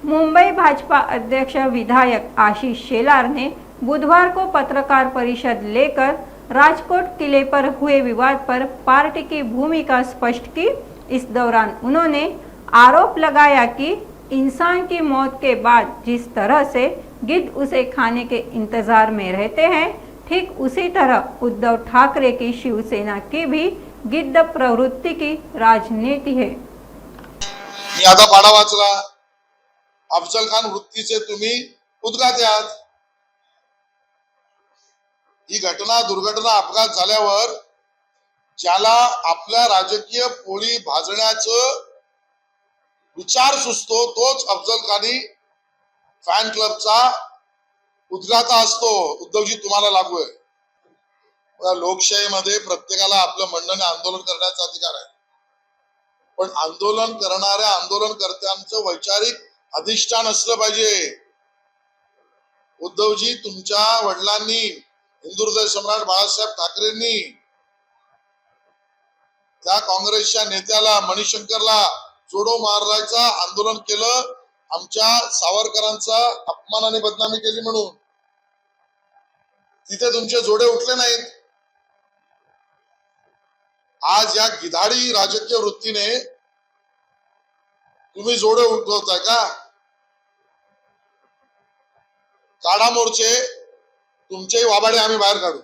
मुंबई भाजपा अध्यक्ष विधायक आशीष शेलार ने बुधवार को पत्रकार परिषद लेकर राजकोट किले पर हुए विवाद पर पार्टी की भूमिका स्पष्ट की। इस दौरान उन्होंने आरोप लगाया कि इंसान की मौत के बाद जिस तरह से गिद्ध उसे खाने के इंतजार में रहते हैं, ठीक उसी तरह उद्धव ठाकरे की शिवसेना की भी गिद्ध प्रवृत्ति की राजनीति है। मी आता पाडा वाचला, अफजल खान वृत्तीचे तुम्ही उद्गाते आहात। ही घटना दुर्घटना अपघात झाल्यावर ज्याला आपल्या राजकीय पोळी भाजण्याचं विचार सुचतो तोच अफजल खानी फॅन क्लबचा उद्गाता असतो। उद्धवजी तुम्हाला लागू आहे। लोकशाहीमध्ये प्रत्येकाला आपलं म्हणणं आंदोलन करण्याचा अधिकार आहे, पण आंदोलन करणाऱ्या आंदोलनकर्त्यांचं वैचारिक अधिष्ठान असलं पाहिजे। उद्धवजी, तुमच्या वडिलांनी हिंदू हृदय सम्राट बाळासाहेब ठाकरेंनी त्या काँग्रेसच्या नेत्याला मणिशंकरला जोडो मारायचा आंदोलन केलं, आमच्या सावरकरांचा अपमान आणि बदनामी केली म्हणून। तिथे तुमचे जोडे उठले नाहीत। आज या गिधाडी राजकीय वृत्तीने तुम्ही जोडे उठवताय का? काढा मोर्चे, तुमचे वाबाडे आम्ही बाहेर काढू।